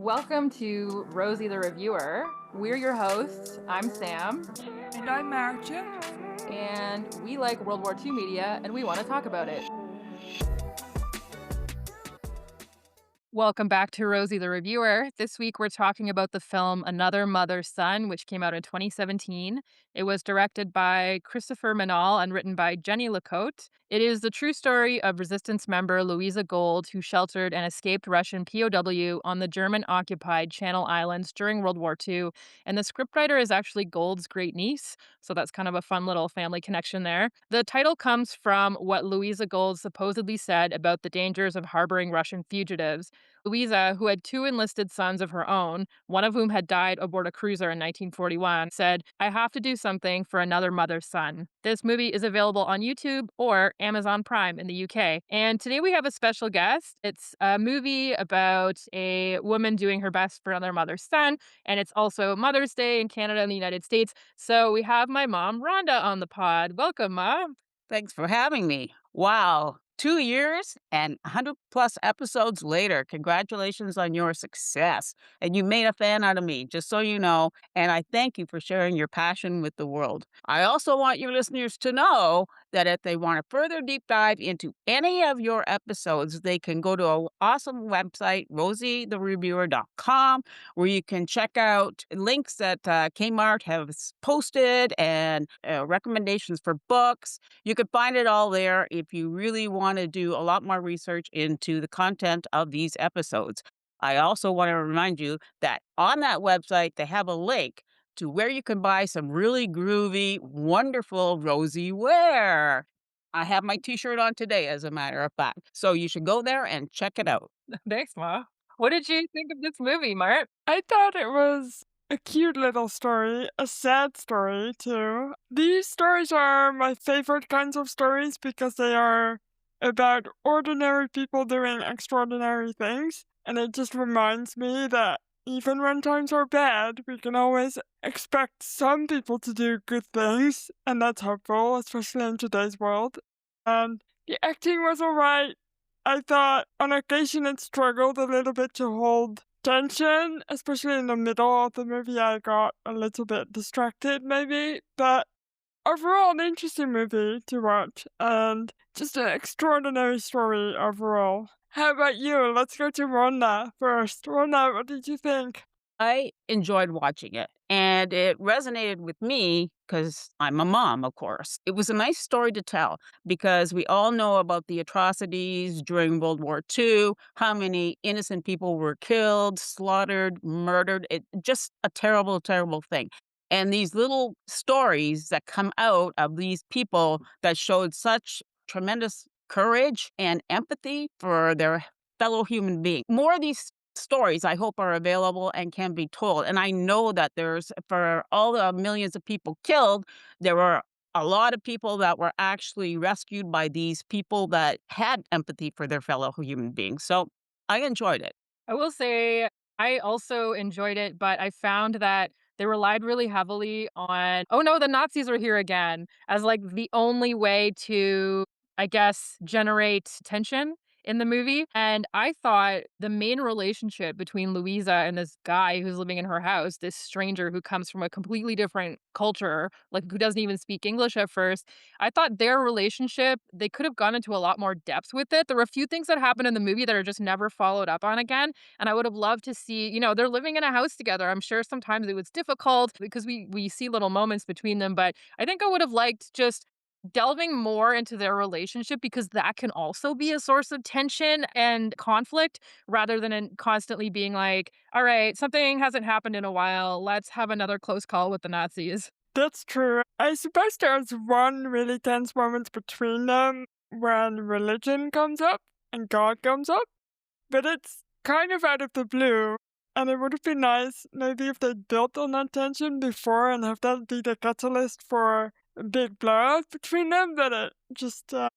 Welcome to Rosie the Reviewer. We're your hosts. I'm Sam, And I'm Marcia. and we like World War II media, and we want to talk about it. Welcome back to Rosie the Reviewer. This week we're talking about the film Another Mother's Son, which came out in 2017. It was directed by Christopher Manal and written by Jenny LeCote. It is the true story of resistance member Louisa Gould, who sheltered an escaped Russian POW on the German-occupied Channel Islands during World War II. And the scriptwriter is actually Gould's great niece, so that's kind of a fun little family connection there. The title comes from what Louisa Gould supposedly said about the dangers of harboring Russian fugitives. Louisa, who had two enlisted sons of her own, one of whom had died aboard a cruiser in 1941, said, "I have to do something for another mother's son." This movie is available on YouTube or Amazon Prime in the UK. And today we have a special guest. It's a movie about a woman doing her best for another mother's son, and it's also Mother's Day in Canada and the United States. So we have my mom, Rhonda, on the pod. Welcome, Mom. Thanks for having me. Wow. 2 years and 100 plus episodes later. Congratulations on your success. And you made a fan out of me, just so you know. And I thank you for sharing your passion with the world. I also want your listeners to know that if they want a further deep dive into any of your episodes, they can go to an awesome website, rosieTheReviewer.com, where you can check out links that Kmart has posted and recommendations for books. You could find it all there if you really want to do a lot more research into the content of these episodes. I also want to remind you that on that website, they have a link to where you can buy some really groovy, wonderful Rosie wear. I have my t-shirt on today, as a matter of fact. So you should go there and check it out. Thanks, Ma. What did you think of this movie, Mart? I thought it was a cute little story, a sad story too. These stories are my favorite kinds of stories because they are about ordinary people doing extraordinary things. And it just reminds me that even when times are bad, we can always expect some people to do good things. And that's hopeful, especially in today's world. And the acting was alright. I thought on occasion it struggled a little bit to hold tension, especially in the middle of the movie. I got a little bit distracted, maybe, but overall, an interesting movie to watch and just an extraordinary story overall. How about you? Let's go to Rhonda first. Rhonda, what did you think? I enjoyed watching it, and it resonated with me because I'm a mom, of course. It was a nice story to tell because we all know about the atrocities during World War II, how many innocent people were killed, slaughtered, murdered. It just a terrible, terrible thing. And these little stories that come out of these people that showed such tremendous courage and empathy for their fellow human being. More of these stories, I hope, are available and can be told. And I know that there's, for all the millions of people killed, there were a lot of people that were actually rescued by these people that had empathy for their fellow human beings. So I enjoyed it. I will say I also enjoyed it, but I found that they relied really heavily on, "Oh no, the Nazis are here again," as like the only way to, I guess, generate tension in the movie. And I thought the main relationship between Louisa and this guy who's living in her house, this stranger who comes from a completely different culture, like who doesn't even speak English at first, I thought their relationship, they could have gone into a lot more depth with it. There were a few things that happened in the movie that are just never followed up on again. And I would have loved to see, they're living in a house together. I'm sure sometimes it was difficult because we see little moments between them, but I think I would have liked just delving more into their relationship because that can also be a source of tension and conflict rather than constantly being like, all right, something hasn't happened in a while. Let's have another close call with the Nazis. That's true. I suppose there's one really tense moment between them when religion comes up and God comes up, but it's kind of out of the blue. And it would have been nice maybe if they built on that tension before and have that be the catalyst for a big blowout between them. But it just, I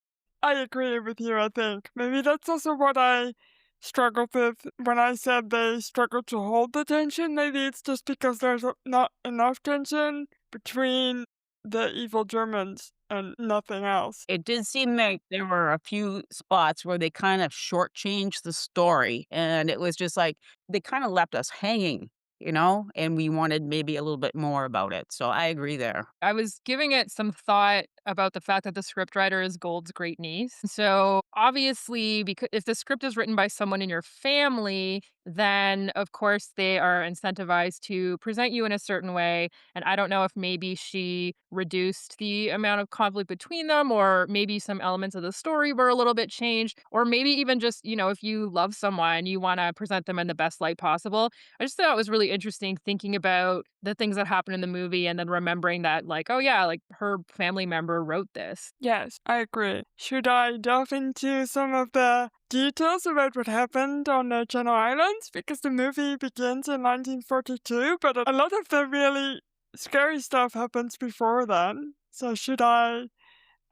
agree with you, I think. Maybe that's also what I struggled with when I said they struggled to hold the tension. Maybe it's just because there's not enough tension between the evil Germans and nothing else. It did seem like there were a few spots where they kind of shortchanged the story, and it was just like they kinda left us hanging, and we wanted maybe a little bit more about it, so I agree there. I was giving it some thought about the fact that the scriptwriter is Gould's great niece. So obviously, because if the script is written by someone in your family, then of course they are incentivized to present you in a certain way. And I don't know if maybe she reduced the amount of conflict between them, or maybe some elements of the story were a little bit changed, or maybe even just, if you love someone, you want to present them in the best light possible. I just thought it was really interesting thinking about the things that happened in the movie and then remembering that, like, oh, yeah, like her family member wrote this. Yes, I agree. Should I delve into some of the details about what happened on the Channel Islands? Because the movie begins in 1942, but a lot of the really scary stuff happens before then. So should I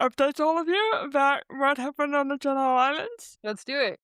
update all of you about what happened on the Channel Islands? Let's do it.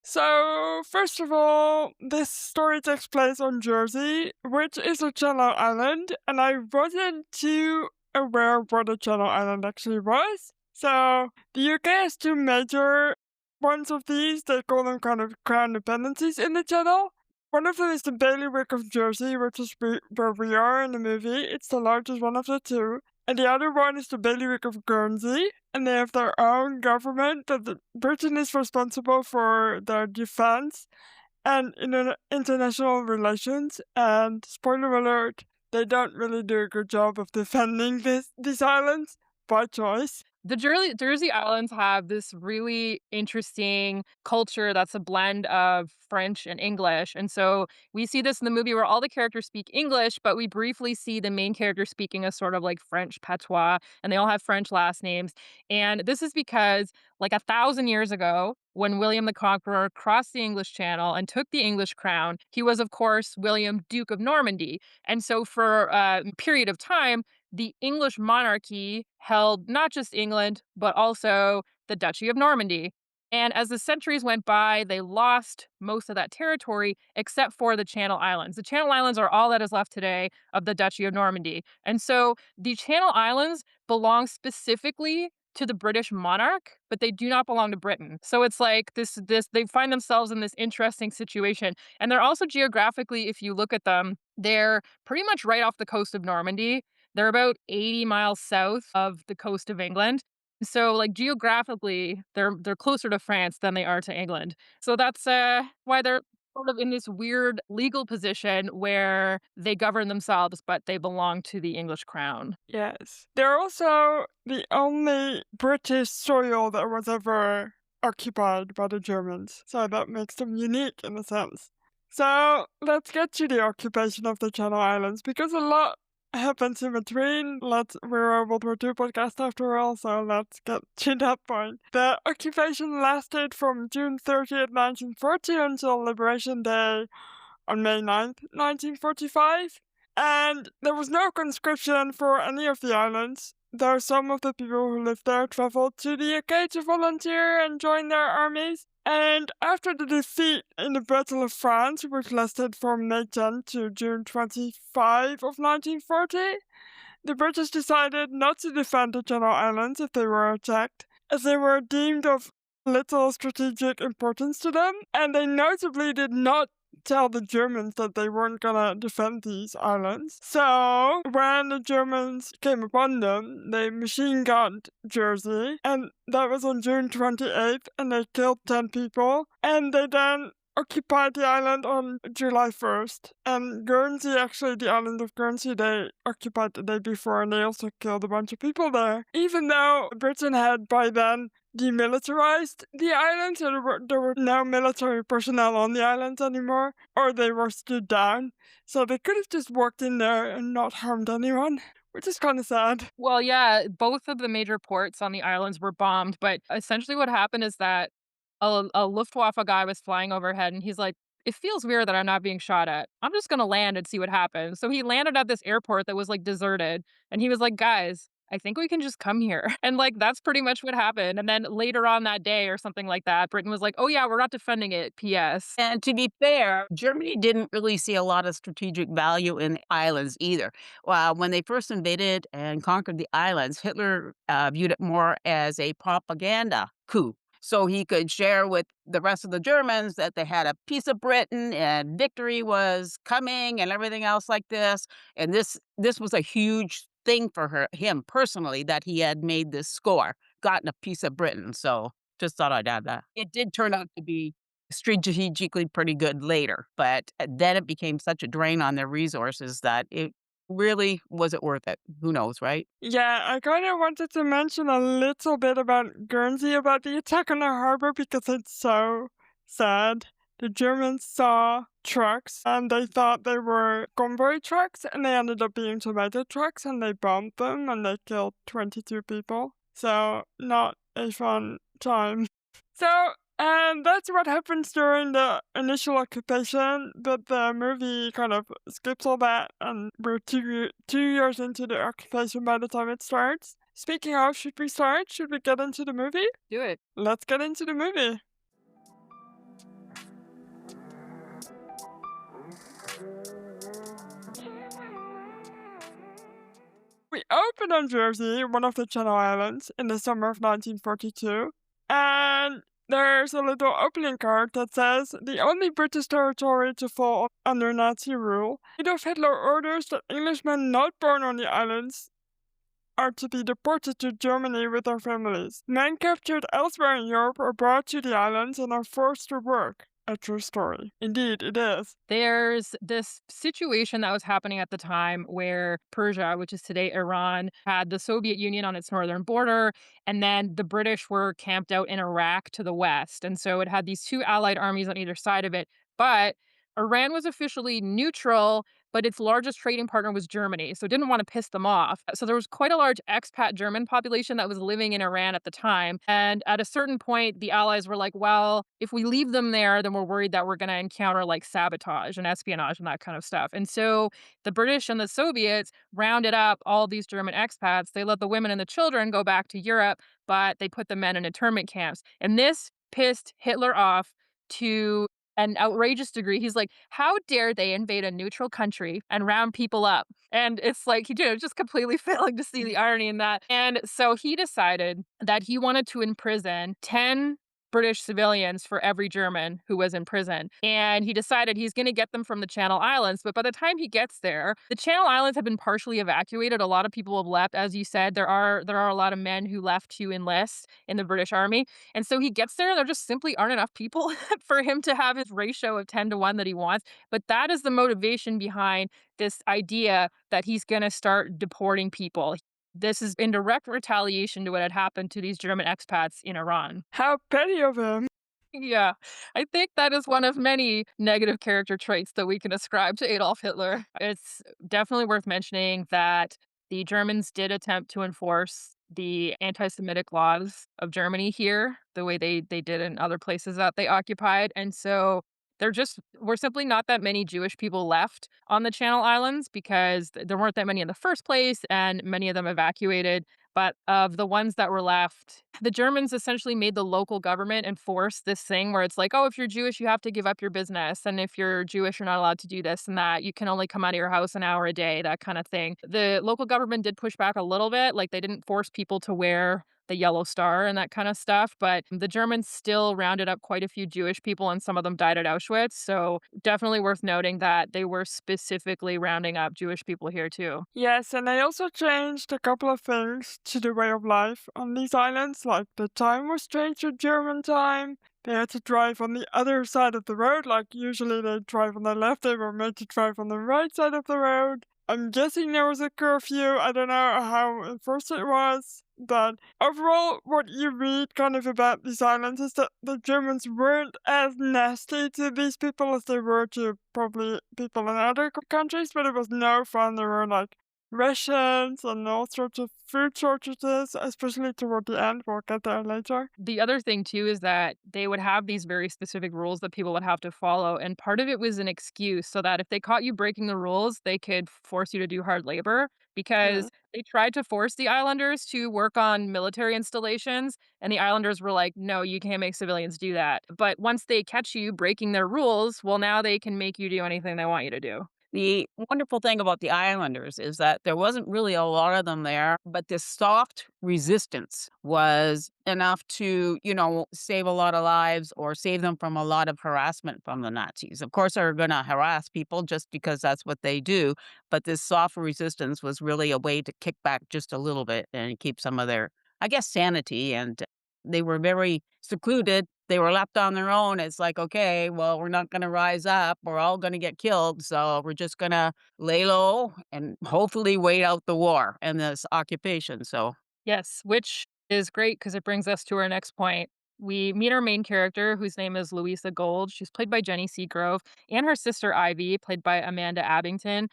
So, first of all, this story takes place on Jersey, which is a Channel Island, and I wasn't too aware of what a Channel Island actually was. So, the UK has two major ones of these. They call them kind of crown dependencies in the channel. One of them is the bailiwick of Jersey, which is where we are in the movie. It's the largest one of the two. And the other one is the bailiwick of Guernsey, and they have their own government that Britain is responsible for their defense and international relations. And spoiler alert, they don't really do a good job of defending these islands by choice. The Jersey Islands have this really interesting culture that's a blend of French and English. And so we see this in the movie where all the characters speak English, but we briefly see the main character speaking a sort of like French patois, and they all have French last names. And this is because, like 1,000 years ago, when William the Conqueror crossed the English Channel and took the English crown, he was, of course, William, Duke of Normandy. And so for a period of time, the English monarchy held not just England, but also the Duchy of Normandy. And as the centuries went by, they lost most of that territory except for the Channel Islands. The Channel Islands are all that is left today of the Duchy of Normandy. And so the Channel Islands belong specifically to the British monarch, but they do not belong to Britain. So it's like this they find themselves in this interesting situation. And they're also geographically, if you look at them, they're pretty much right off the coast of Normandy. They're about 80 miles south of the coast of England. So, like, geographically, they're closer to France than they are to England. So that's why they're sort of in this weird legal position where they govern themselves, but they belong to the English crown. Yes. They're also the only British soil that was ever occupied by the Germans. So that makes them unique in a sense. So let's get to the occupation of the Channel Islands because a lot happens in between. We're a World War II podcast after all, so let's get to that point. The occupation lasted from June 30th, 1940 until Liberation Day on May 9th, 1945. And there was no conscription for any of the islands, though some of the people who lived there traveled to the UK to volunteer and join their armies. And after the defeat in the Battle of France, which lasted from May 10 to June 25 of 1940, the British decided not to defend the Channel Islands if they were attacked, as they were deemed of little strategic importance to them, and they notably did not tell the Germans that they weren't gonna defend these islands. So, when the Germans came upon them, they machine gunned Jersey, and that was on June 28th, and they killed 10 people, and they then occupied the island on July 1st. And Guernsey, actually, the island of Guernsey, they occupied the day before, and they also killed a bunch of people there. Even though Britain had by then demilitarized the island, so there were no military personnel on the islands anymore, or they were stood down. So they could have just walked in there and not harmed anyone, which is kind of sad. Well, yeah, both of the major ports on the islands were bombed, but essentially what happened is that a Luftwaffe guy was flying overhead and he's like, it feels weird that I'm not being shot at. I'm just going to land and see what happens. So he landed at this airport that was like deserted. And he was like, guys, I think we can just come here. And like, that's pretty much what happened. And then later on that day or something like that, Britain was like, oh, yeah, we're not defending it. P.S. And to be fair, Germany didn't really see a lot of strategic value in the islands either. Well, when they first invaded and conquered the islands, Hitler viewed it more as a propaganda coup. So he could share with the rest of the Germans that they had a piece of Britain and victory was coming and everything else like this. And this was a huge thing for him personally, that he had made this score, gotten a piece of Britain. So just thought I'd add that. It did turn out to be strategically pretty good later, but then it became such a drain on their resources that it really wasn't worth it. Who knows, right? Yeah, I kind of wanted to mention a little bit about Guernsey, about the attack on the harbor, because it's so sad. The Germans saw trucks and they thought they were convoy trucks, and they ended up being tomato trucks, and they bombed them and they killed 22 people. So, not a fun time. So, and that's what happens during the initial occupation, but the movie kind of skips all that, and we're 2 years into the occupation by the time it starts. Speaking of, should we start? Should we get into the movie? Do it. Let's get into the movie. We open on Jersey, one of the Channel Islands, in the summer of 1942, and there's a little opening card that says, the only British territory to fall under Nazi rule. Adolf Hitler orders that Englishmen not born on the islands are to be deported to Germany with their families. Men captured elsewhere in Europe are brought to the islands and are forced to work. A true story. Indeed, it is. There's this situation that was happening at the time where Persia, which is today Iran, had the Soviet Union on its northern border, and then the British were camped out in Iraq to the west. And so it had these two allied armies on either side of it. But Iran was officially neutral, but its largest trading partner was Germany, so it didn't want to piss them off. So there was quite a large expat German population that was living in Iran at the time. And at a certain point, the Allies were like, well, if we leave them there, then we're worried that we're going to encounter like sabotage and espionage and that kind of stuff. And so the British and the Soviets rounded up all these German expats. They let the women and the children go back to Europe, but they put the men in internment camps. And this pissed Hitler off to an outrageous degree. He's like, how dare they invade a neutral country and round people up? And it's like, just completely failing to see the irony in that. And so he decided that he wanted to imprison 10 British civilians for every German who was in prison. And he decided he's going to get them from the Channel Islands. But by the time he gets there, the Channel Islands have been partially evacuated. A lot of people have left. As you said, there are a lot of men who left to enlist in the British Army. And so he gets there, and there just simply aren't enough people for him to have his ratio of 10 to 1 that he wants. But that is the motivation behind this idea that he's going to start deporting people. This is in direct retaliation to what had happened to these German expats in Iran. How petty of him. Yeah, I think that is one of many negative character traits that we can ascribe to Adolf Hitler. It's definitely worth mentioning that the Germans did attempt to enforce the anti-Semitic laws of Germany here, the way they did in other places that they occupied. And so there just were simply not that many Jewish people left on the Channel Islands because there weren't that many in the first place, and many of them evacuated. But of the ones that were left, the Germans essentially made the local government enforce this thing where it's like, oh, if you're Jewish, you have to give up your business. And if you're Jewish, you're not allowed to do this and that. You can only come out of your house an hour a day, that kind of thing. The local government did push back a little bit. Like, they didn't force people to wear the yellow star and that kind of stuff. But the Germans still rounded up quite a few Jewish people, and some of them died at Auschwitz. So definitely worth noting that they were specifically rounding up Jewish people here too. Yes, and they also changed a couple of things to the way of life on these islands, like the time was changed to German time. They had to drive on the other side of the road, like usually they drive on the left, they were made to drive on the right side of the road. I'm guessing there was a curfew, I don't know how enforced it was. But overall, what you read kind of about these islands is that the Germans weren't as nasty to these people as they were to probably people in other countries, but it was no fun. There were like rations and all sorts of food shortages, especially toward the end. We'll get there later. The other thing too is that they would have these very specific rules that people would have to follow, and part of it was an excuse so that if they caught you breaking the rules, they could force you to do hard labor, Yeah. because They tried to force the islanders to work on military installations, and the islanders were like, "No, you can't make civilians do that." But once they catch you breaking their rules, well, now they can make you do anything they want you to do. The wonderful thing about the islanders is that there wasn't really a lot of them there, but this soft resistance was enough to, save a lot of lives or save them from a lot of harassment from the Nazis. Of course, they're going to harass people just because that's what they do, but this soft resistance was really a way to kick back just a little bit and keep some of their, I guess, sanity. And they were very secluded. They were left on their own. It's like, okay, well, we're not going to rise up. We're all going to get killed. So we're just going to lay low and hopefully wait out the war and this occupation. So, Yes, which is great because it brings us to our next point. We meet our main character, whose name is Louisa Gould. She's played by Jenny Seagrove, and her sister Ivy, played by Amanda Abbington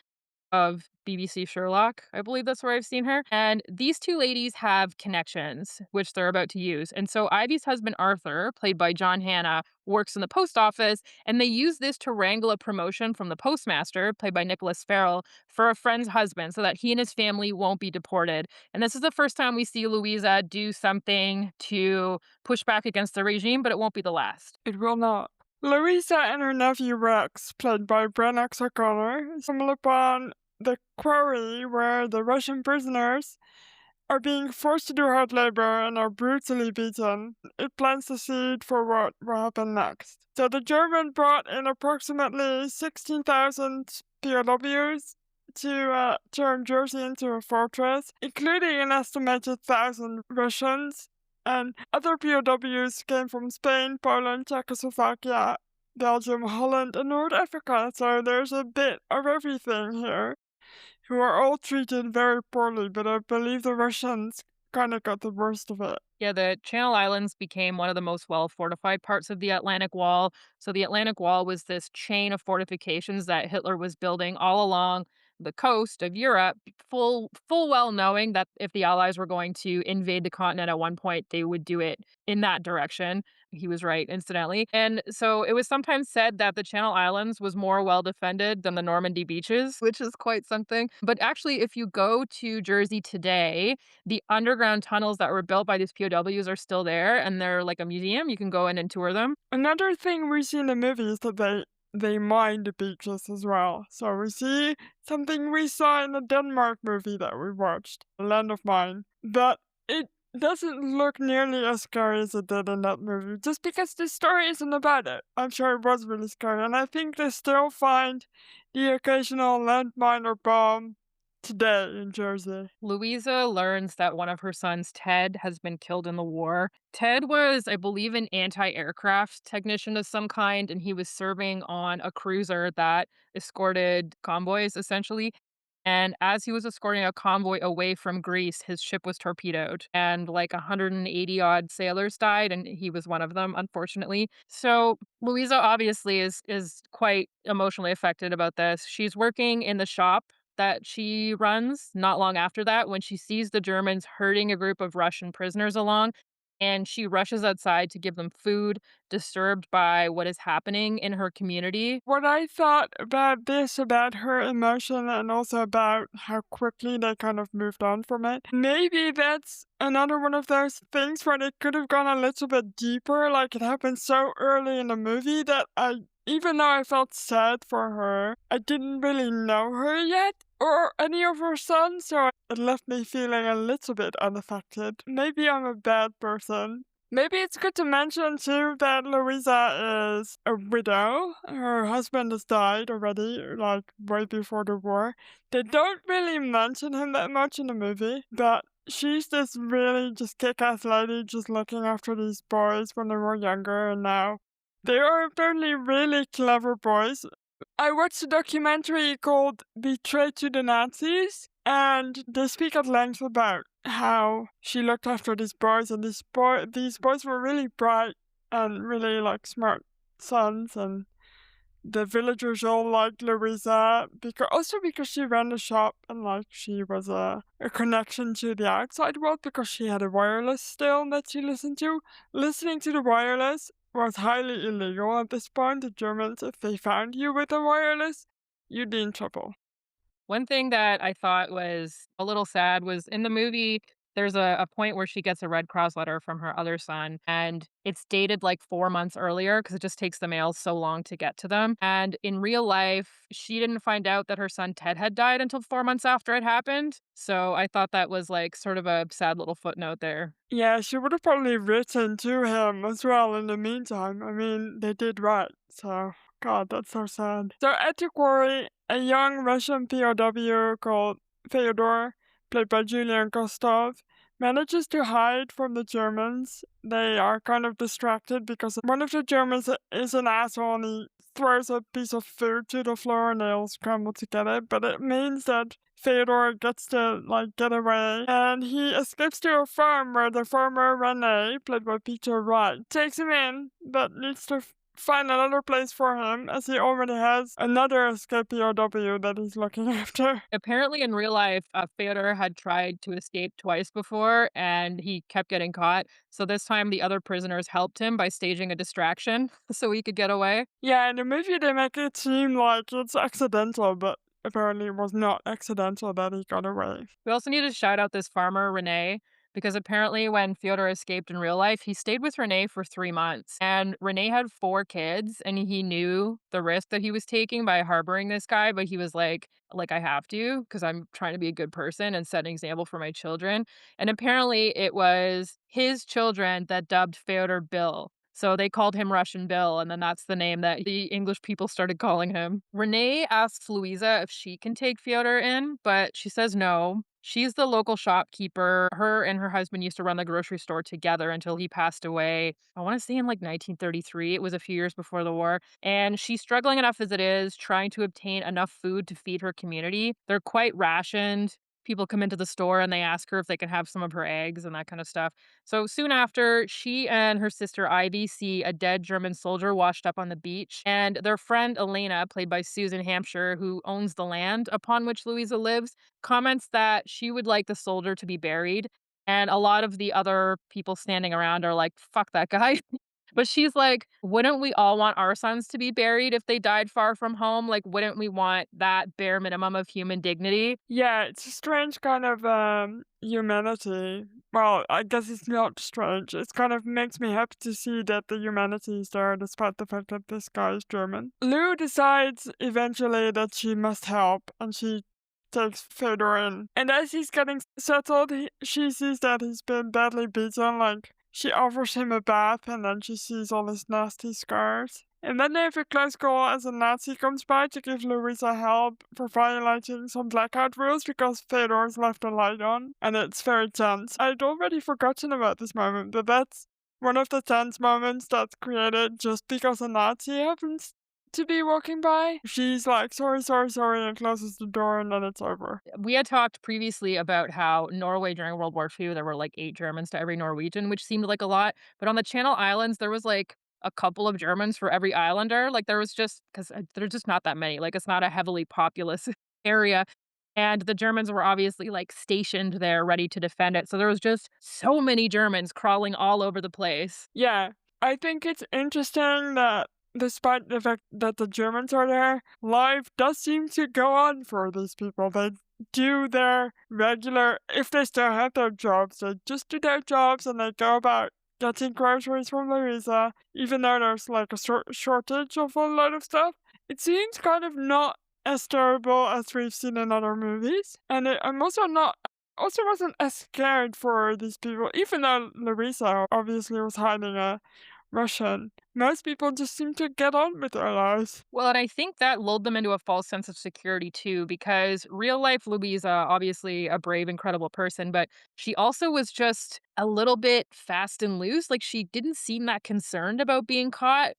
of BBC Sherlock. I believe that's where I've seen her. And these two ladies have connections, which they're about to use. And so Ivy's husband, Arthur, played by John Hannah, works in the post office, and they use this to wrangle a promotion from the postmaster, played by Nicholas Farrell, for a friend's husband so that he and his family won't be deported. And this is the first time we see Louisa do something to push back against the regime, but it won't be the last. It will not. Louisa and her nephew Rex, played by Branagh O'Connor, stumble upon the quarry where the Russian prisoners are being forced to do hard labor and are brutally beaten. It plants the seed for what will happen next. So the German brought in approximately 16,000 POWs to turn Jersey into a fortress, including an estimated 1,000 Russians. And other POWs came from Spain, Poland, Czechoslovakia, Belgium, Holland, and North Africa. So there's a bit of everything here, who are all treated very poorly, but I believe the Russians kind of got the worst of it. Yeah, the Channel Islands became one of the most well fortified parts of the Atlantic Wall. So the Atlantic Wall was this chain of fortifications that Hitler was building all along the coast of Europe, full well knowing that if the Allies were going to invade the continent at one point, they would do it in that direction. He was right, incidentally. And so it was sometimes said that the Channel Islands was more well defended than the Normandy beaches, which is quite something. But actually, if you go to Jersey today, the underground tunnels that were built by these POWs are still there, and they're like a museum. You can go in and tour them. Another thing we see in the movie is that they mine the beaches as well. So we see something we saw in the Denmark movie that we watched, Land of Mine. But it doesn't look nearly as scary as it did in that movie, just because the story isn't about it. I'm sure it was really scary, and I think they still find the occasional landmine or bomb today in Jersey. Louisa learns that one of her sons, Ted, has been killed in the war. Ted was, I believe, an anti aircraft technician of some kind, and he was serving on a cruiser that escorted convoys, essentially. And as he was escorting a convoy away from Greece, his ship was torpedoed, and like 180 odd sailors died, and he was one of them, unfortunately. So Louisa obviously is quite emotionally affected about this. She's working in the shop that she runs not long after that when she sees the Germans herding a group of Russian prisoners along, and she rushes outside to give them food, disturbed by what is happening in her community. What I thought about this, about her emotion, and also about how quickly they kind of moved on from it, maybe that's another one of those things where they could have gone a little bit deeper. Like, it happened so early in the movie that even though I felt sad for her, I didn't really know her yet or any of her sons, so it left me feeling a little bit unaffected. Maybe I'm a bad person. Maybe it's good to mention too that Louisa is a widow. Her husband has died already, like way before the war. They don't really mention him that much in the movie, but she's this really just kick-ass lady just looking after these boys when they were younger, and now they are apparently really clever boys. I watched a documentary called Betrayed to the Nazis, and they speak at length about how she looked after these boys, and these boys were really bright and really like smart sons, and the villagers all liked Louisa because she ran the shop and like she was a connection to the outside world because she had a wireless still that she listened to. Listening to the wireless was highly illegal at this point. The Germans, if they found you with a wireless, you'd be in trouble. One thing that I thought was a little sad was in the movie, there's a point where she gets a Red Cross letter from her other son, and it's dated like 4 months earlier because it just takes the mail so long to get to them. And in real life, she didn't find out that her son Ted had died until 4 months after it happened. So I thought that was like sort of a sad little footnote there. Yeah, she would have probably written to him as well in the meantime. I mean, they did right, so God, that's so sad. So at the quarry, a young Russian POW called Fyodor, played by Julian Kostov, manages to hide from the Germans. They are kind of distracted because one of the Germans is an asshole and he throws a piece of food to the floor and they all scramble to get it, but it means that Theodore gets to get away, and he escapes to a farm where the farmer Rene, played by Peter Wright, takes him in, but needs to find another place for him as he already has another escape POW that he's looking after. Apparently, in real life, Fyodor had tried to escape twice before and he kept getting caught. So this time, the other prisoners helped him by staging a distraction so he could get away. Yeah, in the movie they make it seem like it's accidental, but apparently it was not accidental that he got away. We also need to shout out this farmer, Renee, because apparently when Fyodor escaped in real life, he stayed with Renee for 3 months. And Renee had 4 kids, and he knew the risk that he was taking by harboring this guy, but he was like I have to, because I'm trying to be a good person and set an example for my children. And apparently it was his children that dubbed Fyodor Bill. So they called him Russian Bill, and then that's the name that the English people started calling him. Renee asks Louisa if she can take Fyodor in, but she says no. She's the local shopkeeper. Her and her husband used to run the grocery store together until he passed away. I want to say in like 1933. It was a few years before the war. And she's struggling enough as it is, trying to obtain enough food to feed her community. They're quite rationed. People come into the store and they ask her if they can have some of her eggs and that kind of stuff. So soon after, she and her sister Ivy see a dead German soldier washed up on the beach. And their friend Elena, played by Susan Hampshire, who owns the land upon which Louisa lives, comments that she would like the soldier to be buried. And a lot of the other people standing around are like, fuck that guy. But she's like, wouldn't we all want our sons to be buried if they died far from home? Like, wouldn't we want that bare minimum of human dignity? Yeah, it's a strange kind of humanity. Well, I guess it's not strange. It kind of makes me happy to see that the humanity is there despite the fact that this guy is German. Lou decides eventually that she must help and she takes Fedor in. And as he's getting settled, she sees that he's been badly beaten. Like, she offers him a bath and then she sees all his nasty scars. And then they have a close call as a Nazi comes by to give Louisa help for violating some blackout rules because Fedor's left the light on, and it's very tense. I'd already forgotten about this moment, but that's one of the tense moments that's created just because a Nazi happens to be walking by. She's like, sorry, sorry, sorry, and closes the door, and then it's over. We had talked previously about how Norway during World War II, there were like 8 Germans to every Norwegian, which seemed like a lot. But on the Channel Islands, there was like a couple of Germans for every islander. Like there was just, because there's just not that many. Like it's not a heavily populous area. And the Germans were obviously like stationed there ready to defend it. So there was just so many Germans crawling all over the place. Yeah, I think it's interesting that despite the fact that the Germans are there, life does seem to go on for these people. They do their regular, if they still have their jobs, they just do their jobs and they go about getting groceries from Louisa, even though there's like a shortage of a lot of stuff. It seems kind of not as terrible as we've seen in other movies. And I'm also wasn't as scared for these people, even though Louisa obviously was hiding a Russian. Most people just seem to get on with their lives. Well, and I think that lulled them into a false sense of security too, because real life Louisa, obviously a brave, incredible person, but she also was just a little bit fast and loose. Like she didn't seem that concerned about being caught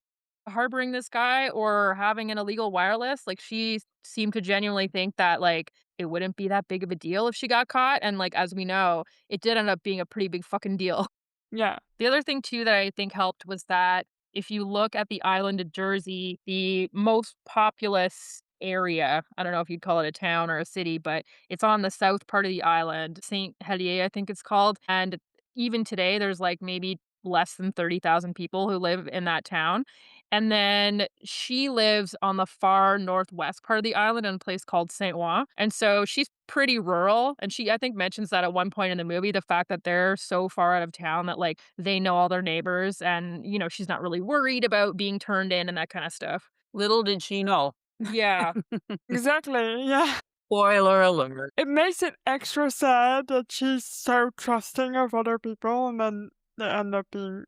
harboring this guy or having an illegal wireless. Like she seemed to genuinely think that like it wouldn't be that big of a deal if she got caught. And like as we know, it did end up being a pretty big fucking deal. Yeah. The other thing too that I think helped was that if you look at the island of Jersey, the most populous area, I don't know if you'd call it a town or a city, but it's on the south part of the island, St. Helier, I think it's called. And even today, there's like maybe less than 30,000 people who live in that town. And then she lives on the far northwest part of the island in a place called Saint Ouen. And so she's pretty rural. And she, I think, mentions that at one point in the movie, the fact that they're so far out of town that like they know all their neighbors and, she's not really worried about being turned in and that kind of stuff. Little did she know. Yeah. Exactly, yeah. Spoiler alert. It makes it extra sad that she's so trusting of other people and then they end up being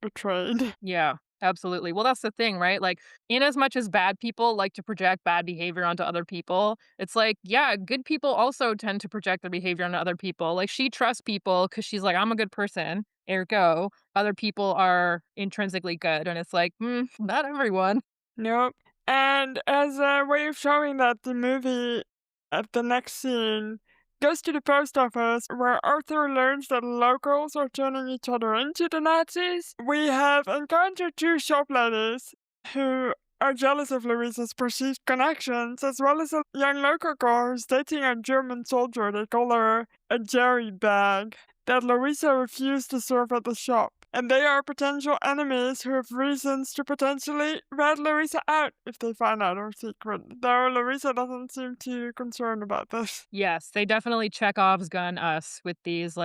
betrayed. Yeah, absolutely. Well, that's the thing, right? Like, in as much as bad people like to project bad behavior onto other people, it's like, yeah, good people also tend to project their behavior onto other people. Like, she trusts people because she's like, I'm a good person. Ergo, other people are intrinsically good. And it's like, not everyone. Nope. And as a way of showing that, the movie at the next scene goes to the post office where Arthur learns that locals are turning each other into the Nazis. We have encountered two shop ladies who are jealous of Louisa's perceived connections, as well as a young local girl who's dating a German soldier. They call her a Jerry bag that Louisa refused to serve at the shop. And they are potential enemies who have reasons to potentially rat Louisa out if they find out her secret, though Louisa doesn't seem too concerned about this. Yes, they definitely Chekhov's gun us with these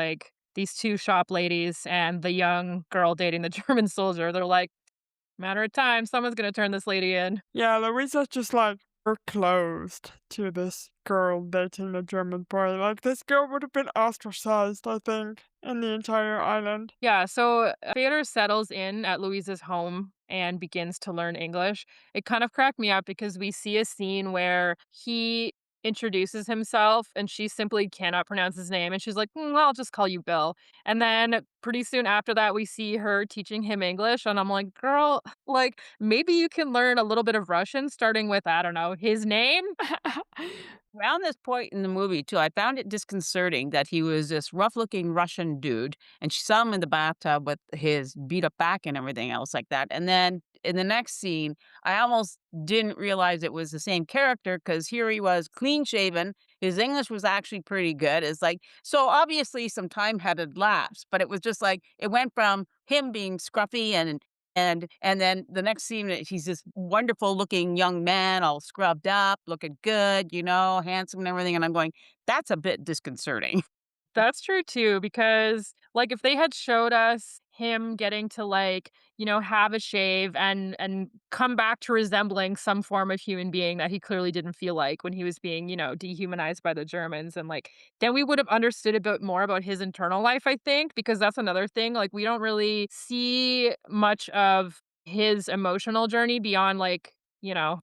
two shop ladies and the young girl dating the German soldier. They're like, matter of time, someone's going to turn this lady in. Yeah, Louisa's just like, we're closed to this girl dating the German boy. Like, this girl would have been ostracized, I think, in the entire island. Yeah, so Theodore settles in at Louisa's home and begins to learn English. It kind of cracked me up because we see a scene where he introduces himself and she simply cannot pronounce his name. And she's like, well, I'll just call you Bill. And then pretty soon after that, we see her teaching him English. And I'm like, girl, like maybe you can learn a little bit of Russian starting with, I don't know, his name. Around this point in the movie, too, I found it disconcerting that he was this rough-looking Russian dude, and she saw him in the bathtub with his beat-up back and everything else like that, and then in the next scene, I almost didn't realize it was the same character because here he was clean-shaven, his English was actually pretty good, it's like so obviously some time had elapsed, but it was just like it went from him being scruffy and then the next scene, he's this wonderful looking young man, all scrubbed up, looking good, handsome and everything. And I'm going, that's a bit disconcerting. That's true too, because like if they had showed us him getting to have a shave and come back to resembling some form of human being that he clearly didn't feel like when he was being, dehumanized by the Germans and like then we would have understood a bit more about his internal life, I think, because that's another thing. Like we don't really see much of his emotional journey beyond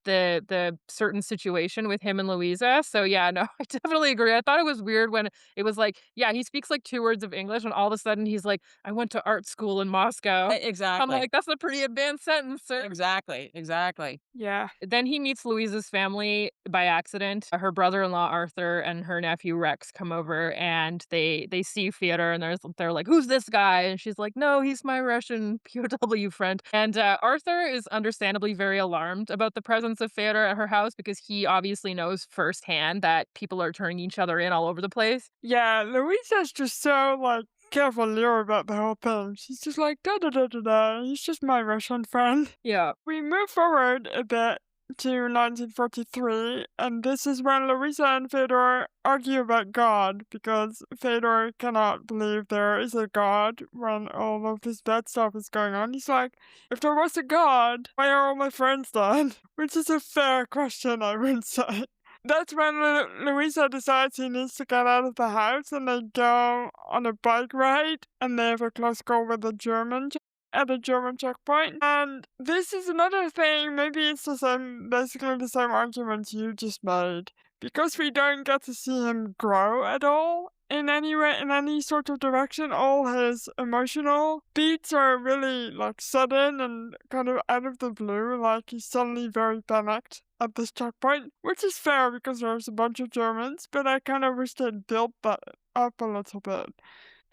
the certain situation with him and Louisa. So yeah, no, I definitely agree. I thought it was weird when it was like, yeah, he speaks like 2 words of English and all of a sudden he's like, "I went to art school in Moscow." I'm Exactly. like, "That's a pretty advanced sentence, sir." Exactly. Exactly. Yeah. Then he meets Louisa's family by accident. Her brother-in-law Arthur and her nephew Rex come over and they see Theodore and they're like, "Who's this guy?" And she's like, "No, he's my Russian POW friend." And Arthur is understandably very alarmed about the presence of Theodore at her house because he obviously knows firsthand that people are turning each other in all over the place. Yeah, Louisa's just so, like, cavalier about the whole thing. She's just like, da da da da da, he's just my Russian friend. Yeah. We move forward a bit to 1943, and this is when Louisa and Fedor argue about God, because Fedor cannot believe there is a God when all of this bad stuff is going on. He's like, if there was a God, why are all my friends dead? Which is a fair question, I would say. That's when Louisa decides he needs to get out of the house, and they go on a bike ride, and they have a close call with a at a German checkpoint. And this is another thing, maybe it's the same, basically the same argument you just made. Because we don't get to see him grow at all in any way, in any sort of direction, all his emotional beats are really like sudden and kind of out of the blue, like he's suddenly very panicked at this checkpoint, which is fair because there's a bunch of Germans, but I kind of wish they'd built that up a little bit.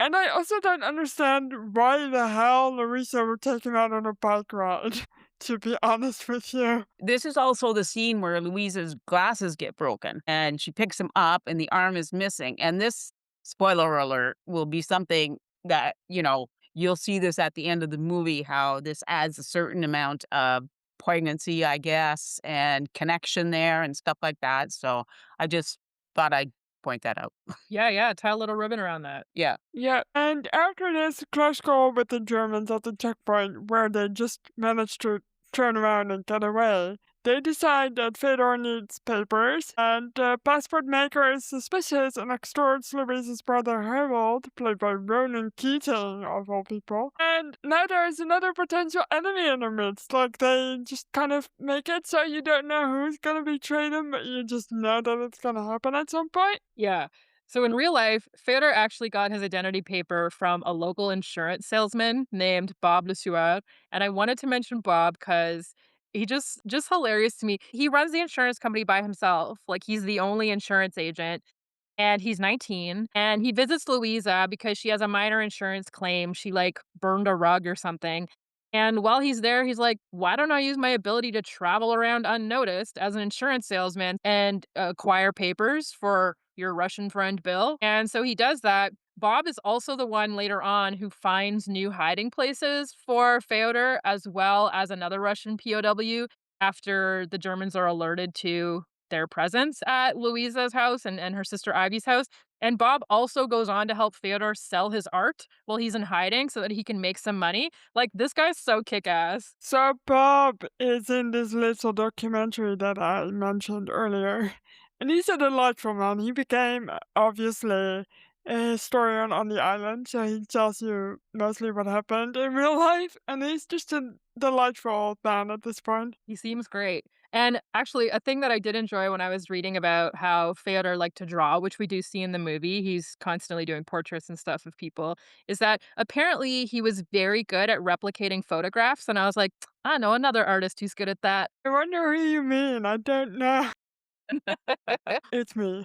And I also don't understand why the hell Louisa were taken out on a bike ride, to be honest with you. This is also the scene where Louisa's glasses get broken and she picks him up and the arm is missing. And this, spoiler alert, will be something that, you'll see this at the end of the movie, how this adds a certain amount of poignancy, I guess, and connection there and stuff like that. So I just thought I'd point that out. Yeah, yeah, tie a little ribbon around that. Yeah. Yeah, and after this close call with the Germans at the checkpoint, where they just managed to turn around and get away, they decide that Fedor needs papers, and the passport maker is suspicious and extorts Louise's brother Harold, played by Ronan Keating, of all people. And now there's another potential enemy in the midst. Like, they just kind of make it so you don't know who's gonna betray them, but you just know that it's gonna happen at some point. Yeah. So in real life, Fyodor actually got his identity paper from a local insurance salesman named Bob Le, and I wanted to mention Bob because he just hilarious to me. He runs the insurance company by himself. Like he's the only insurance agent and he's 19 and he visits Louisa because she has a minor insurance claim. She like burned a rug or something. And while he's there, he's like, why don't I use my ability to travel around unnoticed as an insurance salesman and acquire papers for your Russian friend Bill? And so he does that. Bob is also the one later on who finds new hiding places for Fyodor as well as another Russian POW after the Germans are alerted to their presence at Louisa's house and her sister Ivy's house. And Bob also goes on to help Fyodor sell his art while he's in hiding so that he can make some money. Like, this guy's so kick ass. So Bob is in this little documentary that I mentioned earlier, and he's a delightful man. He became obviously a historian on the island, so he tells you mostly what happened in real life, and he's just a delightful old man at this point. He seems great. And actually, a thing that I did enjoy when I was reading about how Fyodor liked to draw, which we do see in the movie, he's constantly doing portraits and stuff of people, is that apparently he was very good at replicating photographs. And I was like, I know another artist who's good at that. I wonder who you mean. I don't know. It's me.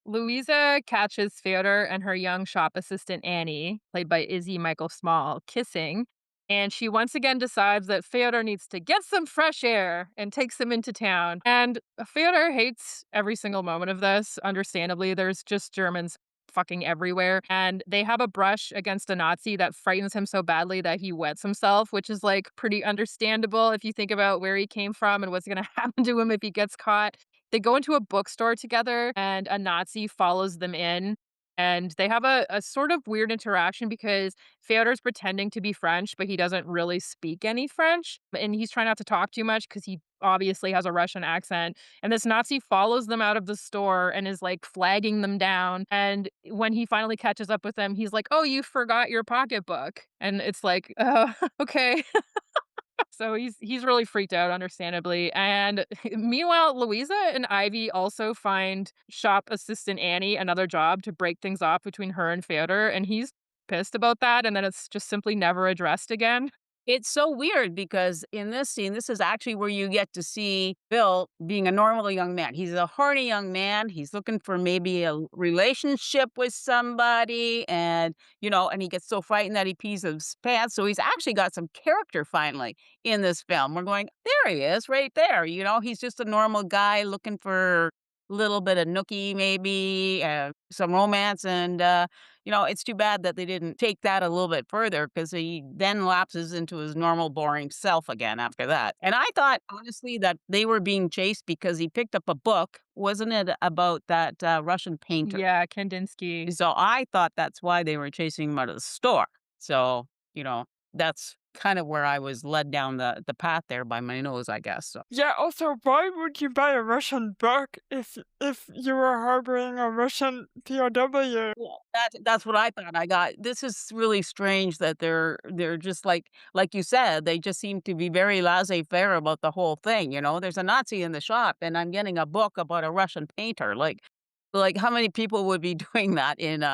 Louisa catches Fyodor and her young shop assistant Annie, played by Izzy Michael Small, kissing, and she once again decides that Fyodor needs to get some fresh air and takes him into town. And Fyodor hates every single moment of this, understandably. There's just Germans fucking everywhere. And they have a brush against a Nazi that frightens him so badly that he wets himself, which is like pretty understandable if you think about where he came from and what's going to happen to him if he gets caught. They go into a bookstore together and a Nazi follows them in. And they have a sort of weird interaction because Fyodor's pretending to be French, but he doesn't really speak any French. And he's trying not to talk too much because he obviously has a Russian accent. And this Nazi follows them out of the store and is like flagging them down. And when he finally catches up with them, he's like, oh, you forgot your pocketbook. And it's like, okay. So he's really freaked out, understandably. And meanwhile, Louisa and Ivy also find shop assistant Annie another job to break things off between her and Fyodor, and he's pissed about that, and then it's just simply never addressed again. It's so weird because in this scene, this is actually where you get to see Bill being a normal young man. He's a horny young man. He's looking for maybe a relationship with somebody and he gets so frightened that he pees his pants. So he's actually got some character finally in this film. We're going, there he is right there. He's just a normal guy looking for a little bit of nookie, maybe some romance and it's too bad that they didn't take that a little bit further because he then lapses into his normal, boring self again after that. And I thought, honestly, that they were being chased because he picked up a book, wasn't it, about that Russian painter? Yeah, Kandinsky. So I thought that's why they were chasing him out of the store. So that's kind of where I was led down the path there by my nose, I guess. So. Yeah, also, why would you buy a Russian book if you were harboring a Russian POW? Yeah, that's what I thought I got. This is really strange that they're just like you said, they just seem to be very laissez-faire about the whole thing. There's a Nazi in the shop and I'm getting a book about a Russian painter. Like how many people would be doing that in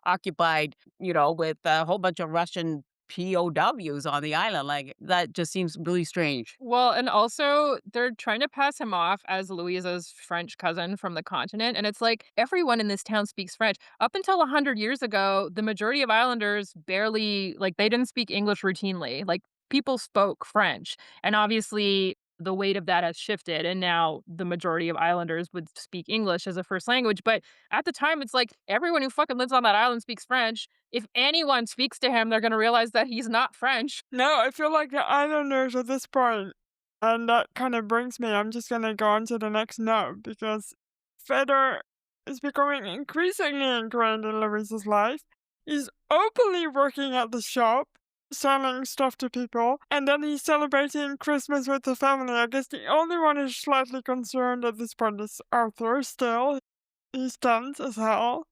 occupied, with a whole bunch of Russian POWs on the island? Like that just seems really strange. Well, and also they're trying to pass him off as Louisa's French cousin from the continent. And it's like everyone in this town speaks French. Up until 100 years ago, the majority of islanders barely, like, they didn't speak English routinely. Like, people spoke French. And obviously, the weight of that has shifted. And now the majority of islanders would speak English as a first language. But at the time, it's like everyone who fucking lives on that island speaks French. If anyone speaks to him, they're going to realize that he's not French. No, I feel like the islanders at this point And that kind of brings me, I'm just going to go on to the next note because Fedor is becoming increasingly ingrained in Louisa's life. He's openly working at the shop, selling stuff to people, and then he's celebrating Christmas with the family. I guess the only one who's slightly concerned at this point is Arthur still. He's tense as hell.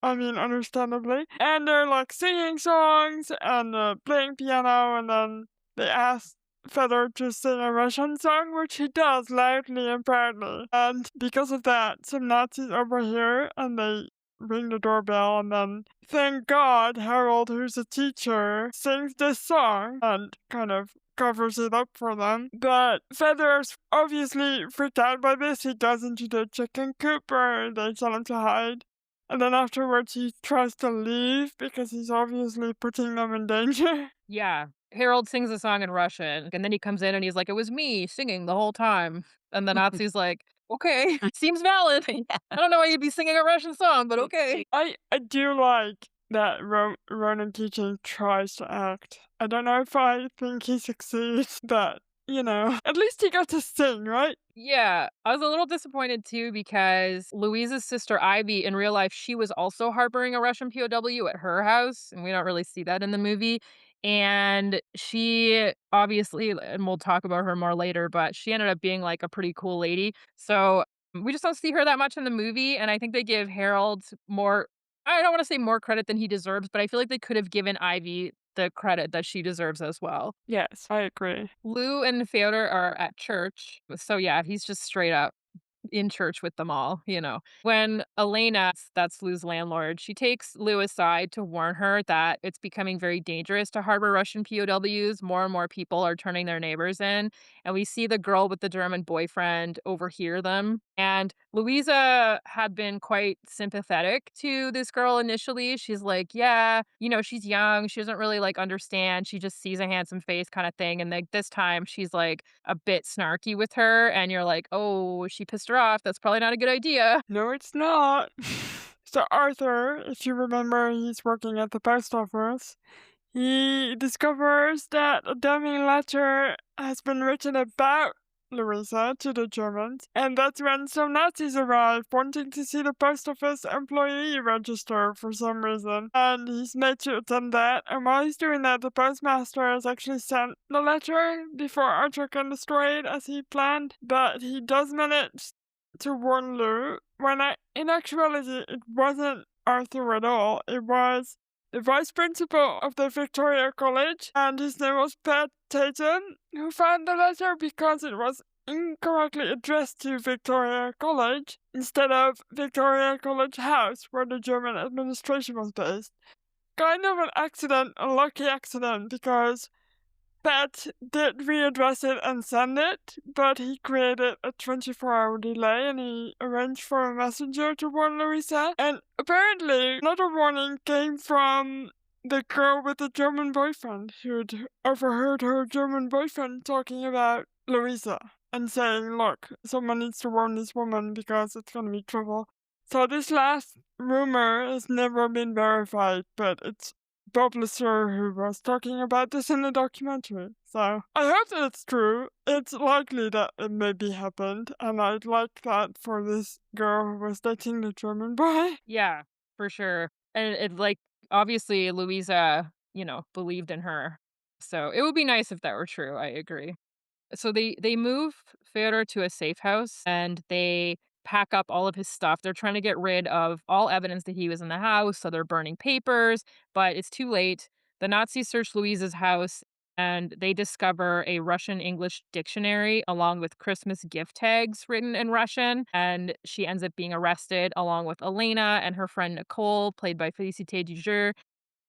I mean, understandably. And they're like singing songs and playing piano, and then they ask Fedor to sing a Russian song, which he does loudly and proudly. And because of that, some Nazis overhear and they ring the doorbell, and then thank God Harold, who's a teacher, sings this song and kind of covers it up for them. But Fedor's obviously freaked out by this. He goes into the chicken coop where they tell him to hide. And then afterwards he tries to leave because he's obviously putting them in danger. Yeah. Harold sings a song in Russian, and then he comes in and he's like, "It was me singing the whole time." And the Nazi's like, "Okay, seems valid. Yeah. I don't know why you'd be singing a Russian song, but okay." I do like that Ronan Keating tries to act. I don't know if I think he succeeds, but, at least he got to sing, right? Yeah, I was a little disappointed too because Louisa's sister Ivy, in real life, she was also harboring a Russian POW at her house, and we don't really see that in the movie. And she obviously, and we'll talk about her more later, but she ended up being like a pretty cool lady. So we just don't see her that much in the movie. And I think they give Harold more, I don't want to say more credit than he deserves, but I feel like they could have given Ivy the credit that she deserves as well. Yes, I agree. Lou and Fyodor are at church. So yeah, he's just straight up in church with them all, you know. When Elena, that's Lou's landlord, she takes Lou aside to warn her that it's becoming very dangerous to harbor Russian POWs. More and more people are turning their neighbors in. And we see the girl with the German boyfriend overhear them. And Louisa had been quite sympathetic to this girl initially. She's like, yeah, she's young. She doesn't really like understand. She just sees a handsome face kind of thing. And like this time she's like a bit snarky with her. And you're like, oh, she pissed her off. That's probably not a good idea. No, it's not. So Arthur, if you remember, he's working at the post office. He discovers that a dummy letter has been written about Louisa to the Germans, and that's when some Nazis arrive wanting to see the post office employee register for some reason. And he's made to attend that, and while he's doing that, the postmaster has actually sent the letter before Arthur can destroy it as he planned, but he does manage to warn Lou, when in actuality it wasn't Arthur at all, it was the vice principal of the Victoria College, and his name was Pat Tatum, who found the letter because it was incorrectly addressed to Victoria College instead of Victoria College House, where the German administration was based. Kind of an accident, a lucky accident, because Pat did readdress it and send it, but he created a 24-hour delay and he arranged for a messenger to warn Louisa. And apparently, another warning came from the girl with the German boyfriend who'd overheard her German boyfriend talking about Louisa and saying, look, someone needs to warn this woman because it's gonna be trouble. So this last rumor has never been verified, but it's Bob Lesser who was talking about this in the documentary. So I hope that it's true. It's likely that it maybe happened, and I'd like that for this girl who was dating the German boy. Yeah, for sure. And it like obviously Louisa, believed in her. So it would be nice if that were true. I agree. So they move Fyodor to a safe house and they pack up all of his stuff. They're trying to get rid of all evidence that he was in the house, so they're burning papers, but it's too late. The Nazis search Louisa's house and they discover a Russian English dictionary along with Christmas gift tags written in Russian, and she ends up being arrested along with Elena and her friend Nicole, played by Félicité Dujour,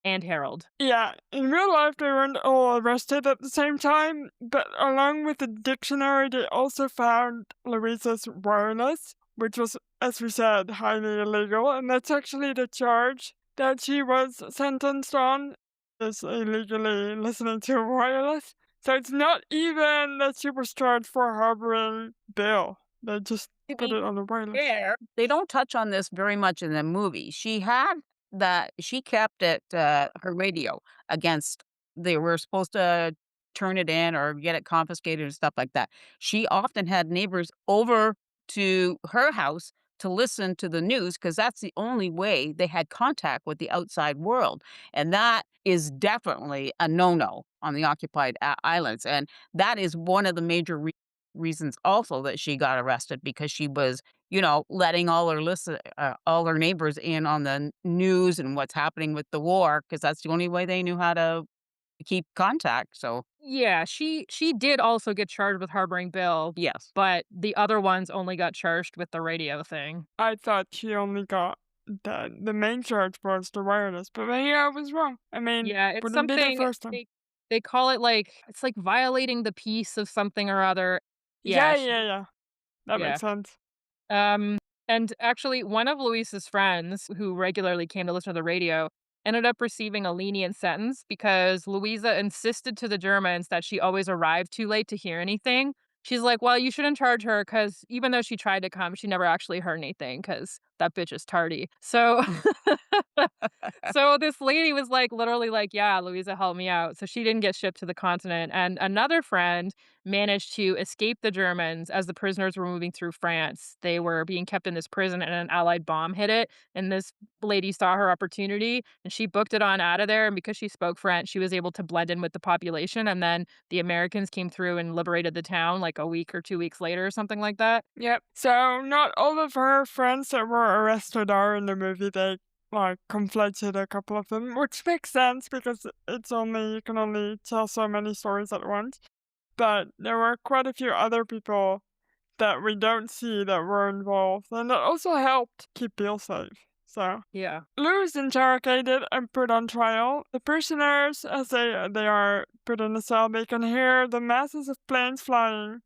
and Harold. Yeah, in real life they weren't all arrested at the same time, but along with the dictionary they also found Louisa's wireless, which was, as we said, highly illegal, and that's actually the charge that she was sentenced on, is illegally listening to wireless. So it's not even that she was charged for harboring Bill. They just To put be it on the wireless. fair, they don't touch on this very much in the movie. She kept it, her radio against, they were supposed to turn it in or get it confiscated and stuff like that. She often had neighbors over to her house to listen to the news because that's the only way they had contact with the outside world. And that is definitely a no-no on the occupied islands. And that is one of the major reasons also that she got arrested because she was, letting all her neighbors in on the news and what's happening with the war because that's the only way they knew how to keep contact. So, Yeah, she did also get charged with harboring Bill, yes. but the other ones only got charged with the radio thing. I thought she only got the main charge was the wireless, but maybe I was wrong. I mean, Yeah, it's wouldn't be the something first time. they call it, like it's like violating the peace of something or other. Yeah, Yeah, yeah, yeah. That yeah. makes sense. Um, and actually, one of Luisa's friends, who regularly came to listen to the radio, ended up receiving a lenient sentence because Louisa insisted to the Germans that she always arrived too late to hear anything. She's like, "Well, you shouldn't charge her because even though she tried to come, she never actually heard anything because that bitch is tardy." So so this lady was like literally like, "Yeah, Louisa helped me out." So she didn't get shipped to the continent. And another friend managed to escape the Germans as the prisoners were moving through France. They were being kept in this prison and an Allied bomb hit it. And this lady saw her opportunity and she booked it on out of there. And because she spoke French, she was able to blend in with the population. And then the Americans came through and liberated the town like a week or 2 weeks later or something like that. Yep. So not all of her friends that were arrested are in the movie. They like conflated a couple of them, which makes sense because you can only tell so many stories at once. But there were quite a few other people that we don't see that were involved, and that also helped keep Bill safe. So Yeah. Lou is interrogated and put on trial. The prisoners, as they are put in a cell, they can hear the masses of planes flying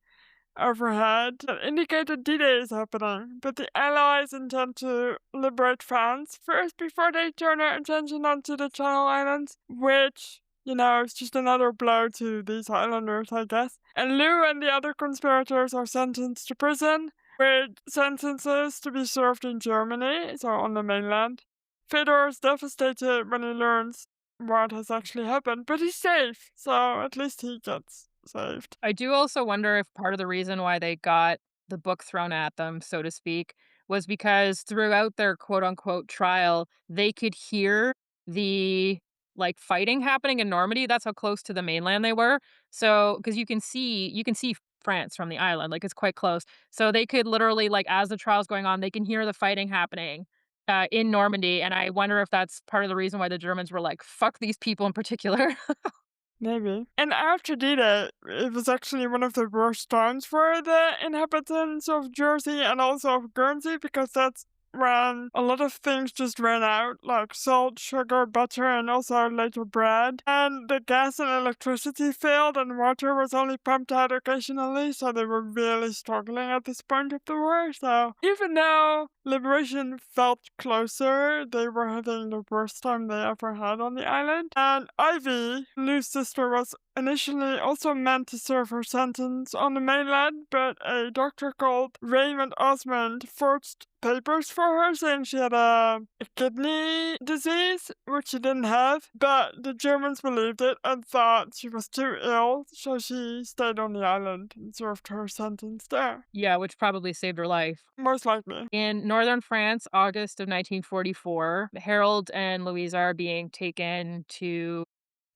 overhead that indicate a D-Day is happening, but the Allies intend to liberate France first before they turn their attention onto the Channel Islands, which, is just another blow to these islanders, I guess. And Lou and the other conspirators are sentenced to prison, with sentences to be served in Germany, so on the mainland. Fedor is devastated when he learns what has actually happened, but he's safe, so at least he gets saved. I do also wonder if part of the reason why they got the book thrown at them, so to speak, was because throughout their quote unquote trial, they could hear the fighting happening in Normandy. That's how close to the mainland they were. So, because you can see France from the island, like it's quite close. So they could literally, like, as the trial's going on, they can hear the fighting happening in Normandy. And I wonder if that's part of the reason why the Germans were like, fuck these people in particular. Maybe. And after Dita, it was actually one of the worst times for the inhabitants of Jersey and also of Guernsey because that's when a lot of things just ran out, like salt, sugar, butter, and also later bread. And the gas and electricity failed, and water was only pumped out occasionally, so they were really struggling at this point of the war. So even though liberation felt closer, they were having the worst time they ever had on the island. And Ivy, Lou's sister, was initially also meant to serve her sentence on the mainland, but a doctor called Raymond Osmond forged papers for her saying she had a kidney disease, which she didn't have, but the Germans believed it and thought she was too ill, so she stayed on the island and served her sentence there. Yeah, which probably saved her life. Most likely. In northern France, August of 1944, Harold and Louisa are being taken to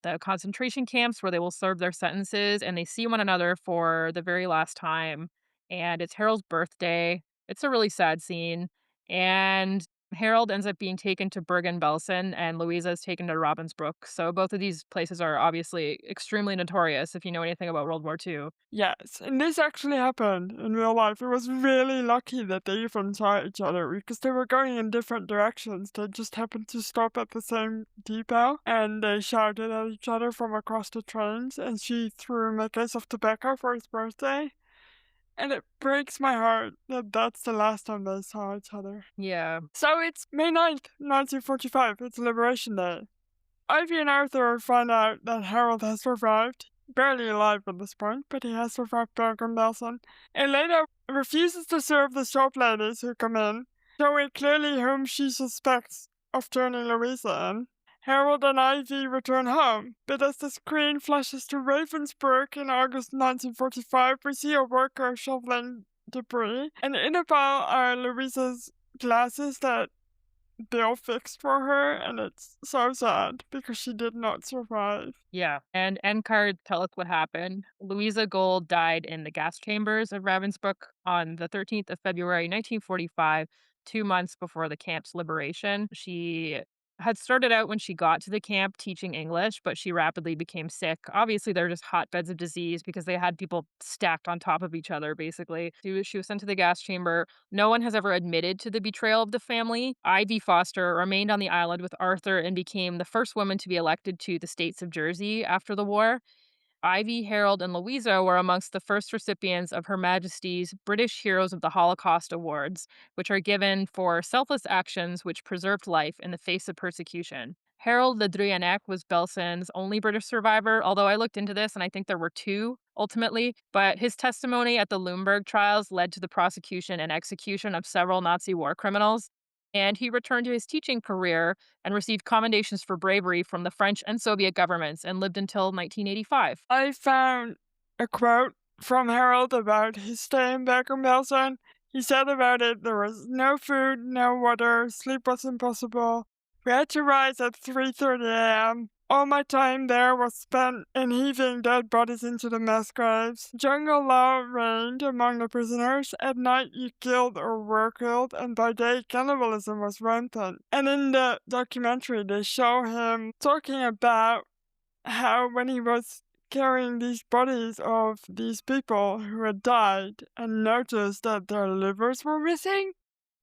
the concentration camps where they will serve their sentences, and they see one another for the very last time. And it's Harold's birthday. It's a really sad scene. And Harold ends up being taken to Bergen-Belsen, and Louisa is taken to Ravensbrück. So both of these places are obviously extremely notorious if you know anything about World War II. Yes, and this actually happened in real life. It was really lucky that they even saw each other because they were going in different directions. They just happened to stop at the same depot and they shouted at each other from across the trains. And she threw him a case of tobacco for his birthday. And it breaks my heart that that's the last time they saw each other. Yeah. So it's May 9th, 1945. It's Liberation Day. Ivy and Arthur find out that Harold has survived, barely alive at this point, but he has survived Bergen-Belsen. Elena refuses to serve the shop ladies who come in, showing clearly whom she suspects of turning Louisa in. Harold and Ivy return home, but as the screen flashes to Ravensburg in August 1945, we see a worker shoveling debris, and in a pile are Louisa's glasses that Bill fixed for her, and it's so sad because she did not survive. Yeah, and end cards tell us what happened. Louisa Gould died in the gas chambers of Ravensbrück on the 13th of February, 1945, 2 months before the camp's liberation. She had started out when she got to the camp teaching English, but she rapidly became sick. Obviously, they're just hotbeds of disease because they had people stacked on top of each other, basically. She was sent to the gas chamber. No one has ever admitted to the betrayal of the family. Ivy Foster remained on the island with Arthur and became the first woman to be elected to the states of Jersey after the war. Ivy, Harold, and Louisa were amongst the first recipients of Her Majesty's British Heroes of the Holocaust Awards, which are given for selfless actions which preserved life in the face of persecution. Harold Le Drianek was Belson's only British survivor, although I looked into this and I think there were two ultimately. But his testimony at the Lumberg trials led to the prosecution and execution of several Nazi war criminals. And he returned to his teaching career and received commendations for bravery from the French and Soviet governments and lived until 1985. I found a quote from Harold about his stay in Bergen-Belsen. He said about it, there was no food, no water, sleep was impossible. We had to rise at 3:30 a.m. All my time there was spent in heaving dead bodies into the mass graves. Jungle law reigned among the prisoners. At night you killed or were killed, and by day cannibalism was rampant. And in the documentary they show him talking about how when he was carrying these bodies of these people who had died and noticed that their livers were missing,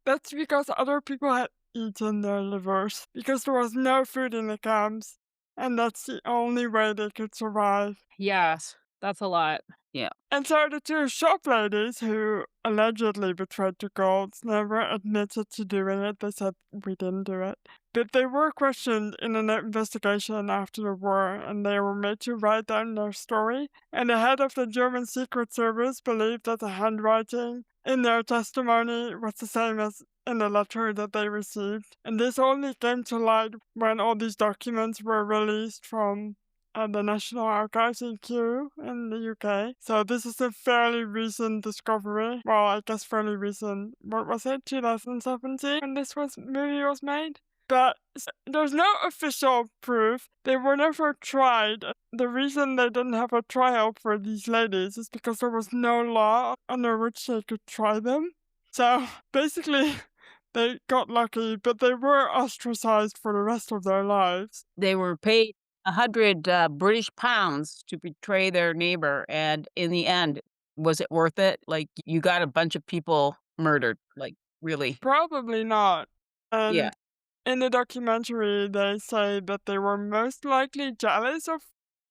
that's because other people had eaten their livers because there was no food in the camps, and that's the only way they could survive. Yes, that's a lot. Yeah. And so the two shop ladies who allegedly betrayed the Golds never admitted to doing it. They said, we didn't do it. But they were questioned in an investigation after the war, and they were made to write down their story. And the head of the German Secret Service believed that the handwriting in their testimony was the same as in the letter that they received. And this only came to light when all these documents were released from the National Archives in Kew in the UK. So this is a fairly recent discovery. Well, I guess fairly recent. What was it? 2017 when movie was made? But there's no official proof. They were never tried. The reason they didn't have a trial for these ladies is because there was no law under which they could try them. So basically, they got lucky, but they were ostracized for the rest of their lives. They were paid 100 British pounds to betray their neighbor. And in the end, was it worth it? Like, you got a bunch of people murdered. Like, really? Probably not. Yeah. And in the documentary, they say that they were most likely jealous of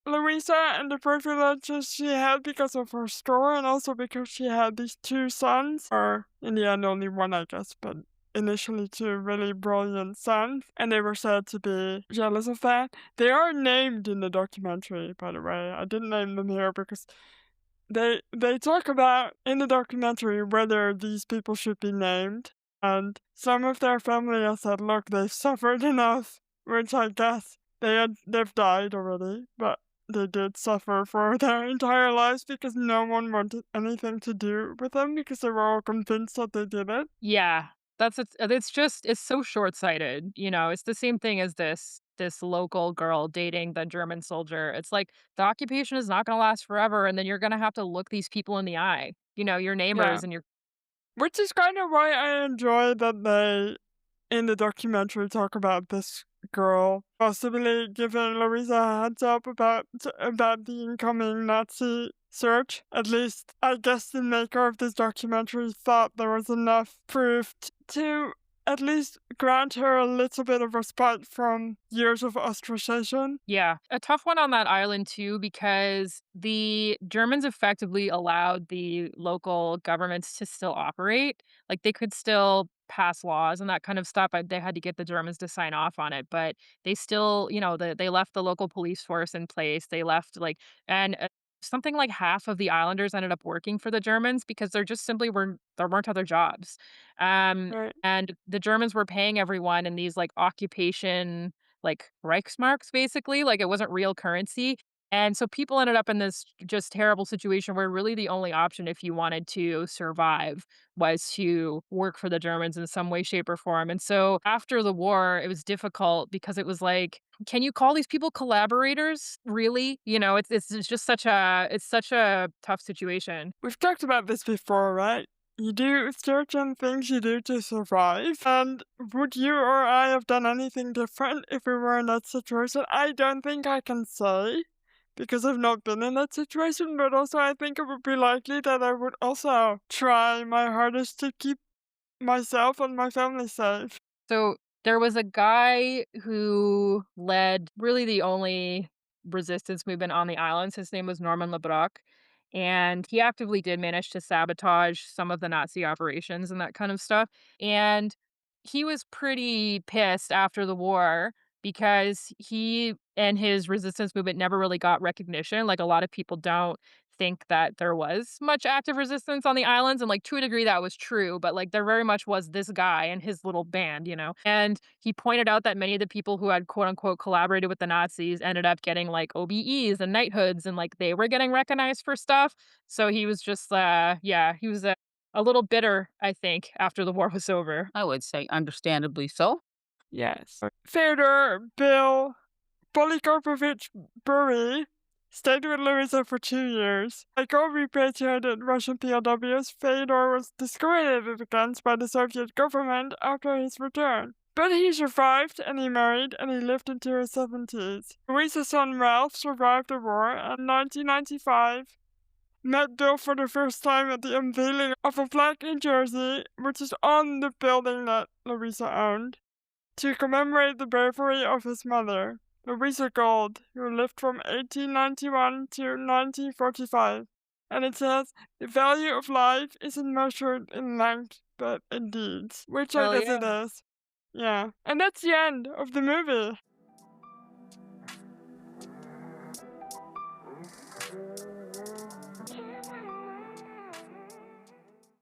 Louisa and the privileges she had because of her store and also because she had these two sons, or in the end only one, I guess, but initially two really brilliant sons, and they were said to be jealous of that. They are named in the documentary, by the way. I didn't name them here because they talk about in the documentary whether these people should be named. And some of their family have said, look, they've suffered enough, which I guess they've died already, but they did suffer for their entire lives because no one wanted anything to do with them because they were all convinced that they did it. Yeah, it's so short-sighted, it's the same thing as this local girl dating the German soldier. It's like the occupation is not gonna last forever, and then you're gonna have to look these people in the eye, your Yeah. neighbors and your Which is kind of why I enjoy that they, in the documentary, talk about this girl possibly giving Louisa a heads up about the incoming Nazi search. At least, I guess the maker of this documentary thought there was enough proof to at least grant her a little bit of respite from years of ostracization. Yeah, a tough one on that island too, because the Germans effectively allowed the local governments to still operate. Like they could still pass laws and that kind of stuff. They had to get the Germans to sign off on it, but they still, they left the local police force in place. They left and something like half of the islanders ended up working for the Germans because there weren't other jobs. Um, Right. and the Germans were paying everyone in these like occupation like Reichsmarks, basically. Like it wasn't real currency. And so people ended up in this just terrible situation where really the only option if you wanted to survive was to work for the Germans in some way, shape, or form. And so after the war, it was difficult because it was like, can you call these people collaborators? Really? It's just such a tough situation. We've talked about this before, right? You do certain things you do to survive. And would you or I have done anything different if we were in that situation? I don't think I can say because I've not been in that situation, but also I think it would be likely that I would also try my hardest to keep myself and my family safe. So there was a guy who led really the only resistance movement on the islands. His name was Norman Lebrock. And he actively did manage to sabotage some of the Nazi operations and that kind of stuff. And he was pretty pissed after the war because he and his resistance movement never really got recognition. Like a lot of people don't think that there was much active resistance on the islands, and like to a degree that was true, but like there very much was this guy and his little band. And he pointed out that many of the people who had quote unquote collaborated with the Nazis ended up getting like OBEs and knighthoods, and like they were getting recognized for stuff. So he was just yeah, he was a little bitter, I think, after the war was over. I would say understandably so. Yes. Theodore Bill Polikarpovich Bury stayed with Louisa for 2 years. Like all repatriated Russian POWs, Fyodor was discriminated against by the Soviet government after his return. But he survived, and he married, and he lived into his 70s. Louisa's son Ralph survived the war, and in 1995 met Bill for the first time at the unveiling of a plaque in Jersey, which is on the building that Louisa owned, to commemorate the bravery of his mother, Louisa Gould, who lived from 1891 to 1945. And it says, the value of life isn't measured in length, but in deeds. Which I Hell guess it yeah. is. Yeah. And that's the end of the movie.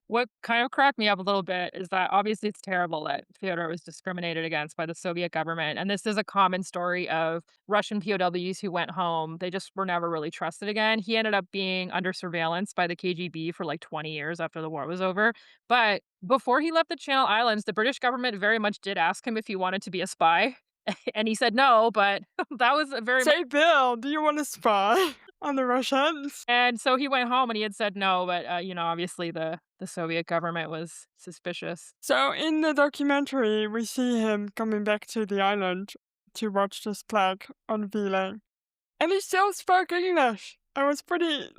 What kind of cracked me up a little bit is that obviously it's terrible that Fyodor was discriminated against by the Soviet government. And this is a common story of Russian POWs who went home. They just were never really trusted again. He ended up being under surveillance by the KGB for like 20 years after the war was over. But before he left the Channel Islands, the British government very much did ask him if he wanted to be a spy. And he said no, but that was a very Say, Bill, do you want to spy on the Russians? and so he went home and he had said no, but obviously the Soviet government was suspicious. So in the documentary, we see him coming back to the island to watch this plaque unveiling. And he still spoke English. I was pretty,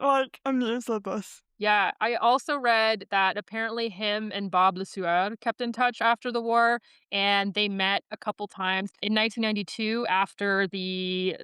amused at this. Yeah, I also read that apparently him and Bob Le Sueur kept in touch after the war, and they met a couple times in 1992 after the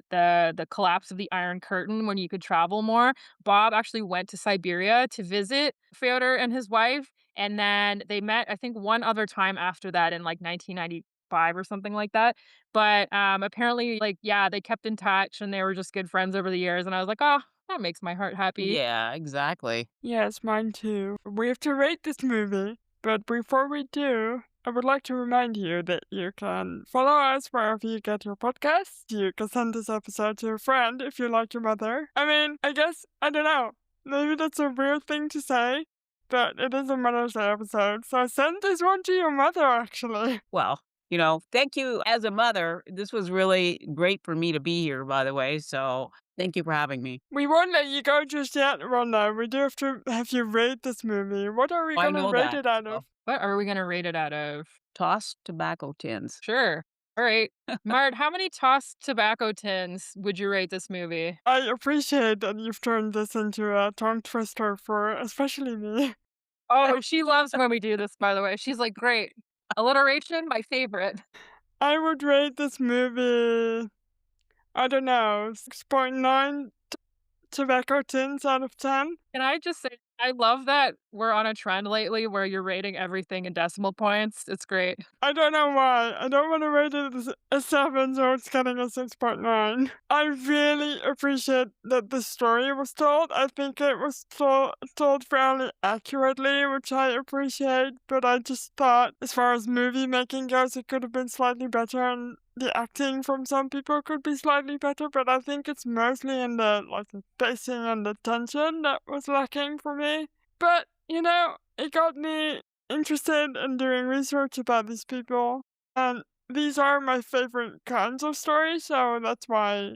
collapse of the Iron Curtain, when you could travel more. Bob actually went to Siberia to visit Fyodor and his wife, and then they met I think one other time after that in like 1995 or something like that. But apparently, like, yeah, they kept in touch and they were just good friends over the years, and I was like, oh, that makes my heart happy. Yeah, exactly. Yes, mine too. We have to rate this movie, but before we do, I would like to remind you that you can follow us wherever you get your podcasts. You can send this episode to a friend if you like your mother. I mean, I guess, I don't know, maybe that's a weird thing to say, but it is a Mother's Day episode, so send this one to your mother, actually. Well, thank you as a mother. This was really great for me to be here, by the way. So thank you for having me. We won't let you go just yet, Rhonda. We do have to have you rate this movie. What are we I gonna know rate that. it out So, of? What are we gonna rate it out of? toss tobacco tins. Sure. All right. Mart, how many tossed tobacco tins would you rate this movie? I appreciate that you've turned this into a tongue twister for especially me. Oh, she loves when we do this, by the way. She's like, great. Alliteration, my favorite. I would rate this movie, I don't know, 6.9 tobacco tins out of 10. Can I just say, I love that we're on a trend lately where you're rating everything in decimal points. It's great. I don't know why. I don't want to rate it as a 7, so it's getting a 6.9. I really appreciate that the story was told. I think it was told fairly accurately, which I appreciate, but I just thought, as far as movie making goes, it could have been slightly better, and the acting from some people could be slightly better, but I think it's mostly in the pacing and the tension that was lacking for me. But, it got me interested in doing research about these people, and these are my favorite kinds of stories, so that's why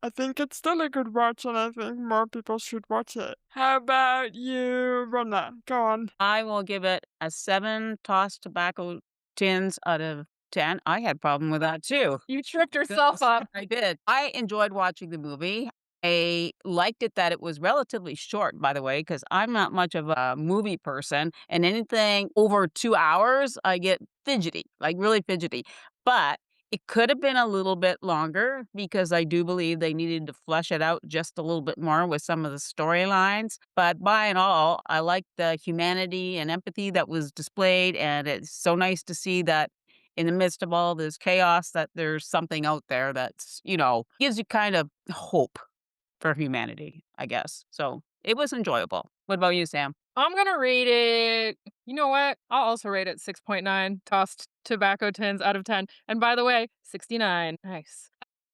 I think it's still a good watch, and I think more people should watch it. How about you, Rhonda? Go on. I will give it a 7 tossed tobacco tins out of 10. I had problem with that too. You tripped yourself up. I did. I enjoyed watching the movie. I liked it that it was relatively short, by the way, because I'm not much of a movie person, and anything over 2 hours, I get fidgety, like really fidgety. But it could have been a little bit longer because I do believe they needed to flesh it out just a little bit more with some of the storylines. But by and all, I like the humanity and empathy that was displayed, and it's so nice to see that in the midst of all this chaos that there's something out there that's, gives you kind of hope for humanity, I guess. So it was enjoyable. What about you, Sam? I'm gonna rate it. You know what? I'll also rate it 6.9 tossed tobacco tins out of 10. And by the way, 69. Nice.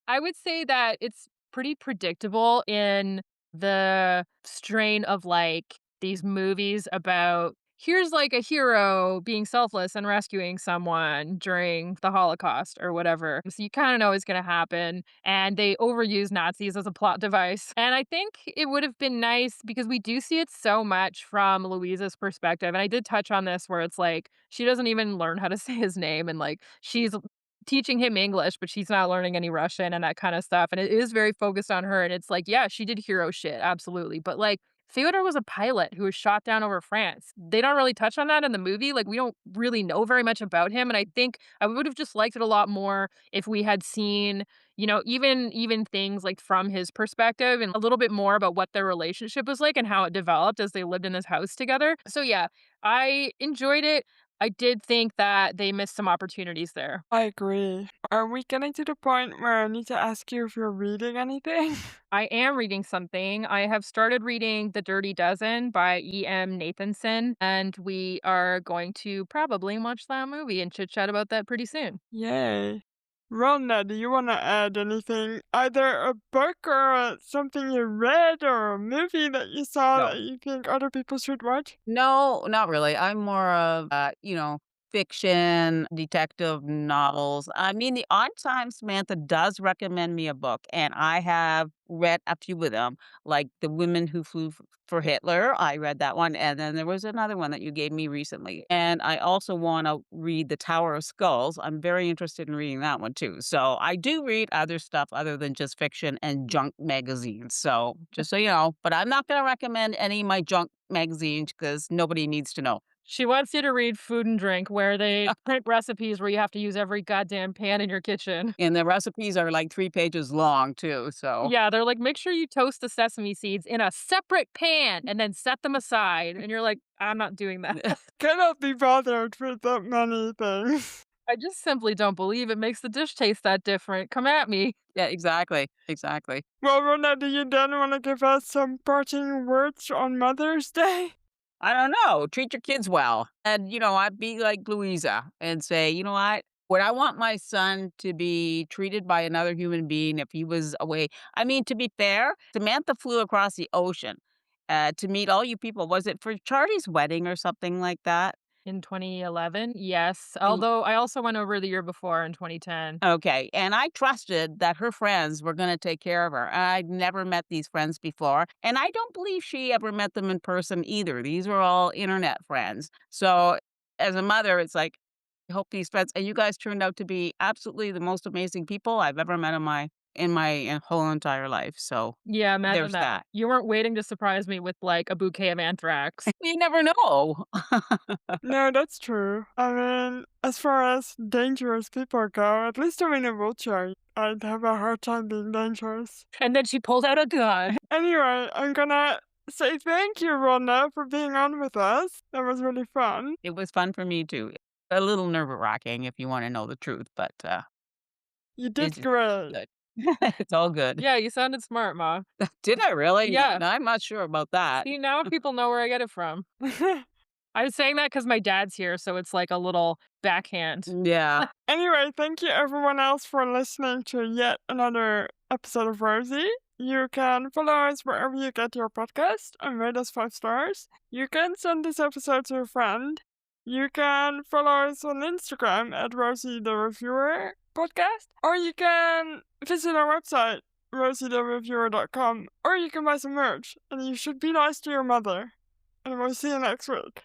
I would say that it's pretty predictable in the strain of like these movies about here's like a hero being selfless and rescuing someone during the Holocaust or whatever. So you kind of know it's going to happen. And they overuse Nazis as a plot device. And I think it would have been nice because we do see it so much from Louisa's perspective. And I did touch on this where it's like she doesn't even learn how to say his name and like she's teaching him English, but she's not learning any Russian and that kind of stuff. And it is very focused on her. And it's like, yeah, she did hero shit, absolutely. But like, Theodore was a pilot who was shot down over France. They don't really touch on that in the movie. Like, we don't really know very much about him. And I think I would have just liked it a lot more if we had seen, even things like from his perspective and a little bit more about what their relationship was like and how it developed as they lived in this house together. So yeah, I enjoyed it. I did think that they missed some opportunities there. I agree. Are we getting to the point where I need to ask you if you're reading anything? I am reading something. I have started reading The Dirty Dozen by E.M. Nathanson, and we are going to probably watch that movie and chit chat about that pretty soon. Yay. Rhonda, do you want to add anything? Either a book or something you read or a movie that you saw No. that you think other people should watch? No, not really. I'm more of, fiction, detective novels. I mean, the odd time Samantha does recommend me a book, and I have read a few of them, like The Women Who Flew for Hitler. I read that one, and then there was another one that you gave me recently. And I also want to read The Tower of Skulls. I'm very interested in reading that one too. So I do read other stuff other than just fiction and junk magazines. So just so you know, but I'm not going to recommend any of my junk magazines because nobody needs to know. She wants you to read Food and Drink, where they print recipes where you have to use every goddamn pan in your kitchen. And the recipes are like 3 pages long too, so Yeah, they're like, make sure you toast the sesame seeds in a separate pan and then set them aside. And you're like, I'm not doing that. Cannot be bothered with that many things. I just simply don't believe it makes the dish taste that different. Come at me. Yeah, exactly, exactly. Well, Rhonda, do you then want to give us some parting words on Mother's Day? I don't know, treat your kids well. And, I'd be like Louisa and say, "You know what? Would I want my son to be treated by another human being if he was away?" I mean, to be fair, Samantha flew across the ocean, to meet all you people. Was it for Charlie's wedding or something like that? In 2011, yes. Although I also went over the year before in 2010. Okay, and I trusted that her friends were gonna take care of her. I'd never met these friends before, and I don't believe she ever met them in person either. These were all internet friends. So, as a mother, it's like, I hope these friends and you guys turned out to be absolutely the most amazing people I've ever met in my whole entire life. So, Yeah, imagine there's that. that. You weren't waiting to surprise me with like a bouquet of anthrax. You never know. No, that's true. I mean, as far as dangerous people go, at least I'm in a wheelchair. I'd have a hard time being dangerous. And then she pulled out a gun. Anyway, I'm gonna say thank you, Rhonda, for being on with us. That was really fun. It was fun for me too. A little nerve-wracking if you wanna know the truth, but, You it's did great. good. It's all good. Yeah, you sounded smart, Ma. Did I really? Yeah. No, I'm not sure about that. See, now people know where I get it from. I was saying that because my dad's here, so it's like a little backhand. Yeah. Anyway, thank you everyone else for listening to yet another episode of Rosie. You can follow us wherever you get your podcast and rate us 5 stars. You can send this episode to a friend. You can follow us on Instagram at Rosie the Reviewer podcast, or you can visit our website, rosieTheReviewer.com, or you can buy some merch, and you should be nice to your mother. And we'll see you next week.